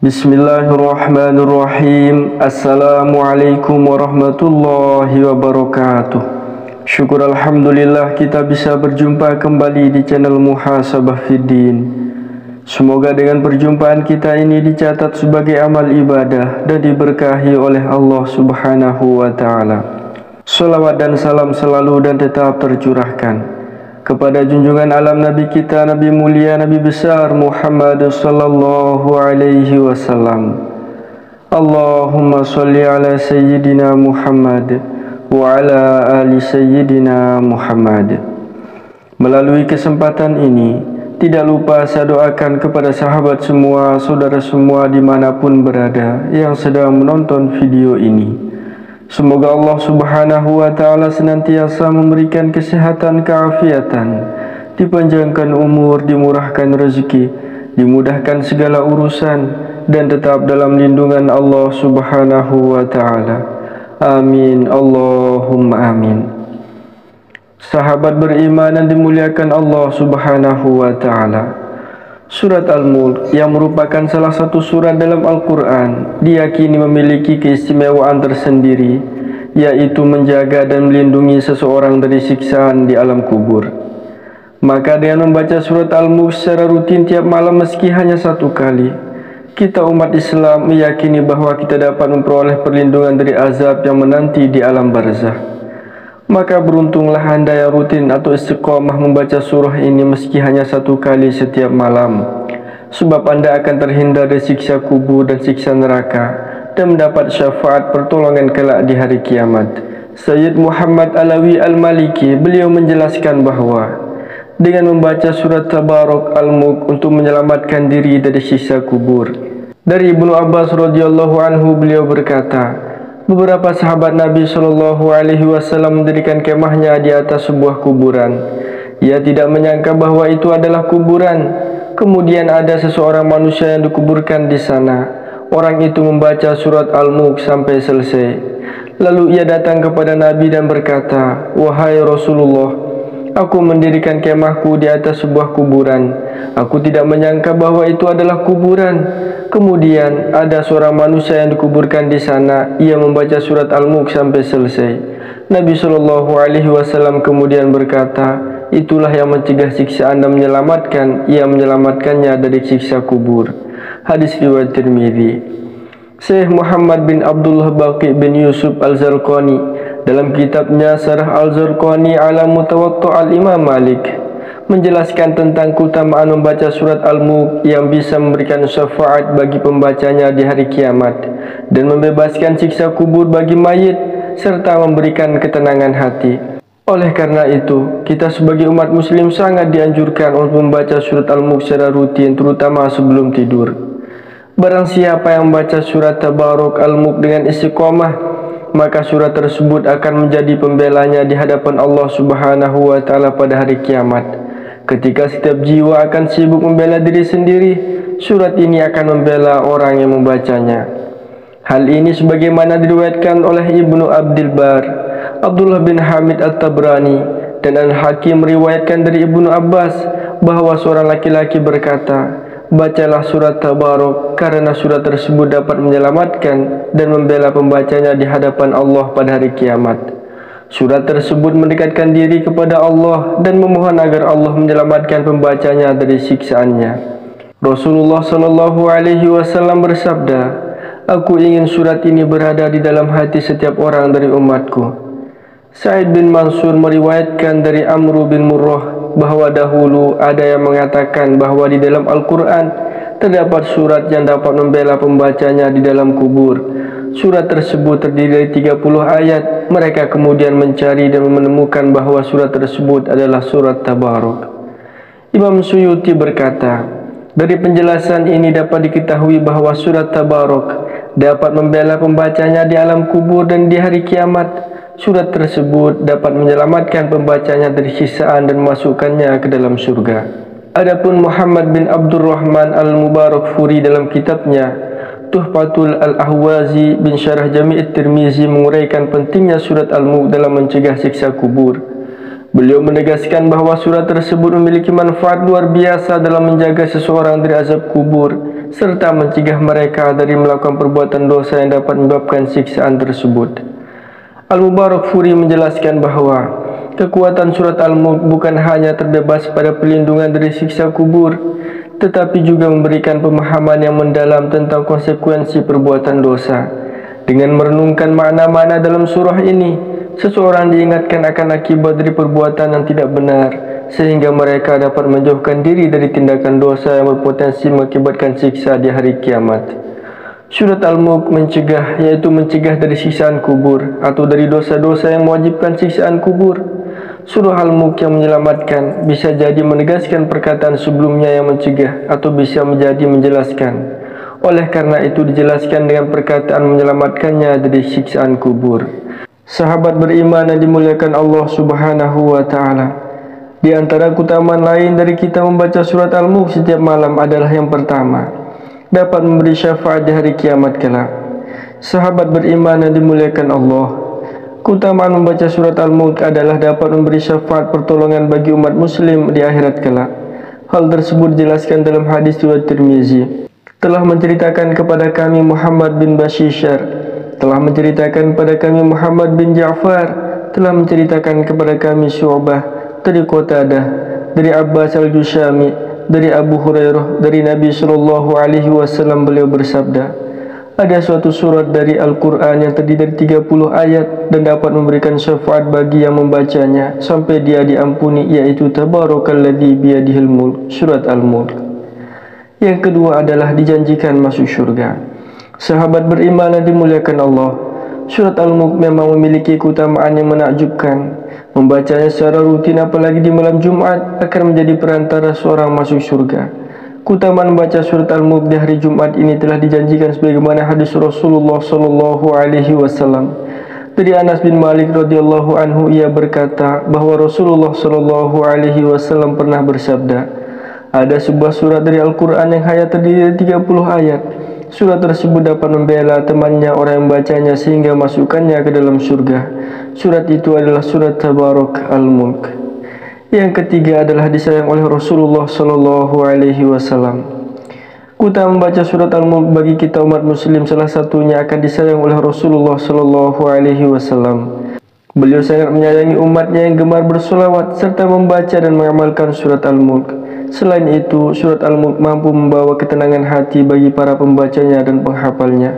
Bismillahirrahmanirrahim. Assalamualaikum warahmatullahi wabarakatuh. Syukur alhamdulillah kita bisa berjumpa kembali di channel Muhasabah Fiddin. Semoga dengan perjumpaan kita ini dicatat sebagai amal ibadah dan diberkahi oleh Allah Subhanahu wa ta'ala. Salawat dan salam selalu dan tetap tercurahkan kepada junjungan alam Nabi kita, Nabi mulia, Nabi besar Muhammad sallallahu alaihi wasallam. Allahumma salli ala Sayyidina Muhammad wa ala ali Sayyidina Muhammad. Melalui kesempatan ini, tidak lupa saya doakan kepada sahabat semua, saudara semua dimanapun berada yang sedang menonton video ini. Semoga Allah Subhanahu wa ta'ala senantiasa memberikan kesehatan, keafiatan, dipanjangkan umur, dimurahkan rezeki, dimudahkan segala urusan, dan tetap dalam lindungan Allah Subhanahu wa ta'ala. Amin, Allahumma amin. Sahabat beriman dan dimuliakan Allah Subhanahu wa ta'ala, Surat Al-Mulk yang merupakan salah satu surat dalam Al-Quran diyakini memiliki keistimewaan tersendiri, yaitu menjaga dan melindungi seseorang dari siksaan di alam kubur. Maka dengan membaca surat Al-Mulk secara rutin tiap malam meski hanya satu kali, kita umat Islam meyakini bahwa kita dapat memperoleh perlindungan dari azab yang menanti di alam barzah. Maka beruntunglah Anda yang rutin atau istiqomah membaca surah ini meski hanya satu kali setiap malam, sebab Anda akan terhindar dari siksa kubur dan siksa neraka dan mendapat syafaat pertolongan kelak di hari kiamat. Sayyid Muhammad Alawi Al-Maliki beliau menjelaskan bahwa dengan membaca surat Tabarak Al-Mulk untuk menyelamatkan diri dari siksa kubur. Dari Ibnu Abbas radhiyallahu anhu beliau berkata, beberapa sahabat Nabi SAW mendirikan kemahnya di atas sebuah kuburan. Ia tidak menyangka bahwa itu adalah kuburan. Kemudian ada seseorang manusia yang dikuburkan di sana. Orang itu membaca surat Al-Mulk sampai selesai. Lalu ia datang kepada Nabi dan berkata, "Wahai Rasulullah, aku mendirikan kemahku di atas sebuah kuburan. Aku tidak menyangka bahwa itu adalah kuburan. Kemudian ada seorang manusia yang dikuburkan di sana. Ia membaca surat Al-Mulk sampai selesai." Nabi SAW kemudian berkata, "Itulah yang mencegah siksaan dan menyelamatkan. Ia menyelamatkannya dari siksa kubur." Hadis riwayat Tirmidzi. Syekh Muhammad bin Abdullah Baqi bin Yusuf Al-Zarqani dalam kitabnya Syarah Al-Zarqani ala Mutawattu' Al-Imam Malik menjelaskan tentang keutamaan membaca surat Al-Mulk yang bisa memberikan syafaat bagi pembacanya di hari kiamat dan membebaskan siksa kubur bagi mayit serta memberikan ketenangan hati. Oleh karena itu, kita sebagai umat muslim sangat dianjurkan untuk membaca surat Al-Mulk secara rutin, terutama sebelum tidur. Barang siapa yang membaca surat Tabarak Al-Mulk dengan istiqomah, maka surat tersebut akan menjadi pembelanya di hadapan Allah Subhanahu wa ta'ala pada hari kiamat. Ketika setiap jiwa akan sibuk membela diri sendiri, surat ini akan membela orang yang membacanya. Hal ini sebagaimana diriwayatkan oleh Ibnu Abdul Bar, Abdullah bin Hamid At-Tabrani, dan Al-Hakim meriwayatkan dari Ibnu Abbas bahwa seorang laki-laki berkata, "Bacalah surat Tabarak karena surat tersebut dapat menyelamatkan dan membela pembacanya di hadapan Allah pada hari kiamat." Surat tersebut mendekatkan diri kepada Allah dan memohon agar Allah menyelamatkan pembacanya dari siksaannya. Rasulullah SAW bersabda, "Aku ingin surat ini berada di dalam hati setiap orang dari umatku." Sa'id bin Mansur meriwayatkan dari Amr bin Murrah bahwa dahulu ada yang mengatakan bahwa di dalam Al-Quran terdapat surat yang dapat membela pembacanya di dalam kubur. Surat tersebut terdiri dari 30 ayat. Mereka kemudian mencari dan menemukan bahwa surat tersebut adalah surat Tabarak. Imam Suyuti berkata, dari penjelasan ini dapat diketahui bahwa surat Tabarak dapat membela pembacanya di alam kubur dan di hari kiamat. Surat tersebut dapat menyelamatkan pembacanya dari siksaan dan memasukkannya ke dalam surga. Adapun Muhammad bin Abdurrahman Al-Mubarakfuri dalam kitabnya Tuhfatul Al-Ahwazi bin Syarah Jami' At-Tirmizi menguraikan pentingnya surat Al-Mulk dalam mencegah siksa kubur. Beliau menegaskan bahawa surat tersebut memiliki manfaat luar biasa dalam menjaga seseorang dari azab kubur serta mencegah mereka dari melakukan perbuatan dosa yang dapat menyebabkan siksaan tersebut. Al-Mubarakfuri menjelaskan bahawa kekuatan surat Al-Mulk bukan hanya terbebas pada perlindungan dari siksa kubur, tetapi juga memberikan pemahaman yang mendalam tentang konsekuensi perbuatan dosa. Dengan merenungkan makna-makna dalam surah ini, seseorang diingatkan akan akibat dari perbuatan yang tidak benar, sehingga mereka dapat menjauhkan diri dari tindakan dosa yang berpotensi mengakibatkan siksa di hari kiamat. Surat Al-Mulk mencegah, yaitu mencegah dari siksaan kubur atau dari dosa-dosa yang mewajibkan siksaan kubur. Surah Al-Mulk yang menyelamatkan bisa jadi menegaskan perkataan sebelumnya yang mencegah atau bisa menjadi menjelaskan. Oleh karena itu dijelaskan dengan perkataan menyelamatkannya dari siksaan kubur. Sahabat beriman yang dimuliakan Allah Subhanahu wa taala, di antara keutamaan lain dari kita membaca surat Al-Mulk setiap malam adalah yang pertama, dapat memberi syafaat di hari kiamat kelak. Sahabat beriman yang dimuliakan Allah, keutamaan membaca surat Al-Mulk adalah dapat memberi syafaat pertolongan bagi umat muslim di akhirat kelak. Hal tersebut dijelaskan dalam hadis riwayat Tirmizi. Telah menceritakan kepada kami Muhammad bin Bashishar, telah menceritakan kepada kami Muhammad bin Ja'far, telah menceritakan kepada kami Syu'bah dari Qatadah, dari Abbas al-Jushami, dari Abu Hurairah, dari Nabi SAW beliau bersabda, ada suatu surat dari Al-Quran yang terdiri dari 30 ayat dan dapat memberikan syafaat bagi yang membacanya sampai dia diampuni, yaitu Tabarakalladzi biyadihil mulk, surat Al-Mulk. Yang kedua adalah dijanjikan masuk syurga. Sahabat beriman yang dimuliakan Allah, surat Al-Mulk memang memiliki keutamaan yang menakjubkan. Membacanya secara rutin apalagi di malam Jumat akan menjadi perantara seorang masuk syurga. Keutamaan membaca surat Al-Mulk di hari Jumat ini telah dijanjikan sebagaimana hadis Rasulullah SAW. Dari Anas bin Malik radhiyallahu anhu, ia berkata bahwa Rasulullah SAW pernah bersabda, ada sebuah surat dari Al-Quran yang hanya terdiri dari 30 ayat. Surat tersebut dapat membela temannya orang yang membacanya sehingga masukkannya ke dalam surga. Surat itu adalah surat Tabarak Al-Mulk. Yang ketiga adalah disayang oleh Rasulullah SAW. Kita membaca surat Al-Mulk bagi kita umat muslim salah satunya akan disayang oleh Rasulullah SAW. Beliau sangat menyayangi umatnya yang gemar bersolawat serta membaca dan mengamalkan surat Al-Mulk. Selain itu, surat Al-Mulk mampu membawa ketenangan hati bagi para pembacanya dan penghafalnya.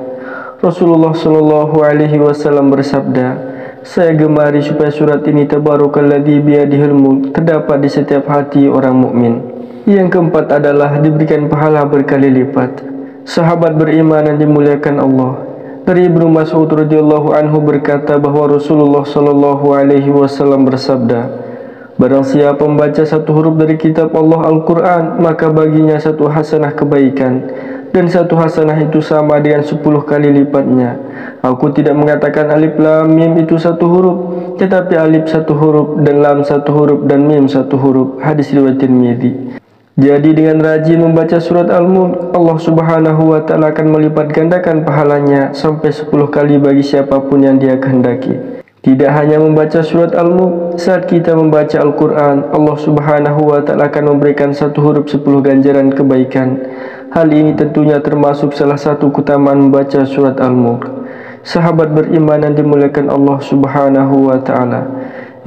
Rasulullah SAW bersabda, saya gemari supaya surat ini Tabarakalladzi biyadihil mulk terdapat di setiap hati orang mukmin. Yang keempat adalah diberikan pahala berkali lipat. Sahabat beriman yang dimuliakan Allah, dari Ibnu Mas'ud radhiyallahu anhu berkata bahwa Rasulullah SAW bersabda, barang siapa membaca satu huruf dari kitab Allah Al-Quran, maka baginya satu hasanah kebaikan, dan satu hasanah itu sama dengan 10 kali lipatnya. Aku tidak mengatakan alif lam mim itu satu huruf, tetapi alif satu huruf dan lam satu huruf dan mim satu huruf. Hadis riwayat Tirmizi. Jadi dengan rajin membaca surat Al-Mulk, Allah Subhanahu wa taala akan melipat gandakan pahalanya sampai 10 kali bagi siapapun yang Dia kehendaki. Tidak hanya membaca surat Al-Mulk, saat kita membaca Al-Quran, Allah Subhanahu wa taala akan memberikan satu huruf 10 ganjaran kebaikan. Hal ini tentunya termasuk salah satu keutamaan membaca surat Al-Mulk. Sahabat beriman yang dimuliakan Allah Subhanahu wa taala,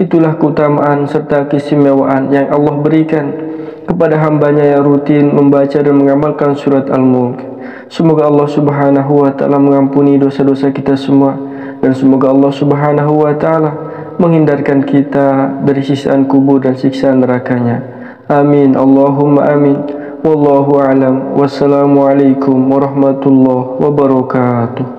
itulah keutamaan serta keistimewaan yang Allah berikan kepada hambanya yang rutin membaca dan mengamalkan surat Al-Mulk. Semoga Allah Subhanahu wa taala mengampuni dosa-dosa kita semua, dan semoga Allah Subhanahu wa taala menghindarkan kita dari siksaan kubur dan siksaan nerakanya. Amin, Allahumma amin. Wallahu a'lam. Wassalamualaikum warahmatullahi wabarakatuh.